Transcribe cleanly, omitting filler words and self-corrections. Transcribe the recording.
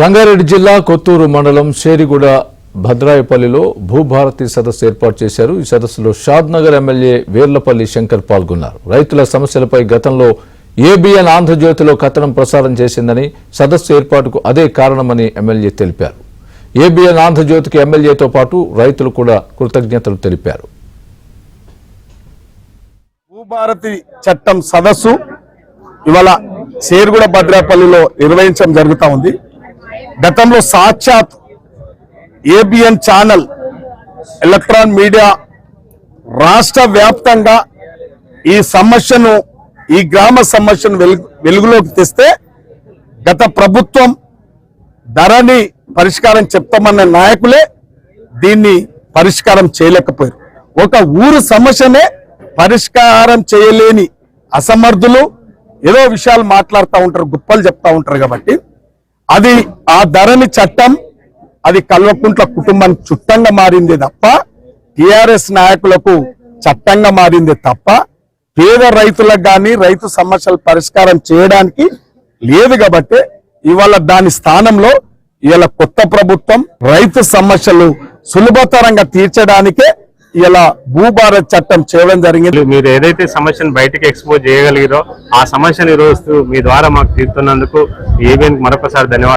రంగారెడ్డి జిల్లా కొత్తూరు మండలం షేరిగూడ భద్రాయపల్లిలో భూభారతి సదస్సు ఏర్పాటు చేశారు। ఈ సదస్సులో షాద్నగర్ ఎమ్మెల్యే వేర్లపల్లి శంకర్ పాల్గొన్నారు। రైతుల సమస్యలపై గతంలో ఏబిఎన్ ఆంధ్రజ్యోతిలో కథనం ప్రసారం చేసిందని, సదస్సు ఏర్పాటుకు అదే కారణమని ఎమ్మెల్యే తెలిపారు। ఏబిఎన్ ఆంధ్రజ్యోతికి ఎమ్మెల్యేతో పాటు రైతులు కూడా కృతజ్ఞతలు తెలిపారు। భూభారతి చట్టం సదస్సు ఇవాళ షేరిగూడ భద్రాయపల్లిలో నిర్వహించడం జరుగుతూ ఉంది। గతంలో సాక్షాత్ ఏబిఎన్ ఛానల్ ఎలక్ట్రాన్ మీడియా రాష్ట్ర వ్యాప్తంగా ఈ సమస్యను, ఈ గ్రామ సమస్యను వెలుగులోకి తెస్తే గత ప్రభుత్వం ధరని పరిష్కారం చెప్తామన్న నాయకులే దీన్ని పరిష్కారం చేయలేకపోయారు। ఒక ఊరు సమస్యనే పరిష్కారం చేయలేని అసమర్థులు ఏదో విషయాలు మాట్లాడుతూ ఉంటారు, గుప్పలు చెప్తా ఉంటారు। కాబట్టి అది ఆ ధరని చట్టం అది కల్వకుంట్ల కుటుంబానికి చుట్టంగా మారిందే తప్ప టిఆర్ఎస్ నాయకులకు చట్టంగా మారిందే తప్ప పేద రైతులకు కానీ రైతు సమస్యల పరిష్కారం చేయడానికి లేదు। కాబట్టి ఇవాళ దాని స్థానంలో ఇవాళ కొత్త ప్రభుత్వం రైతు సమస్యలు సులభతరంగా తీర్చడానికే ఇలా భూభారత్ చట్టం చేయడం జరిగింది। మీరు ఏదైతే సమస్యను బయటకు ఎక్స్పోజ్ చేయగలిగారో ఆ సమస్యను ఈ రోజు మీ ద్వారా మాకు తీరుతున్నందుకు ఏబిఎన్ మరొకసారి ధన్యవాదాలు।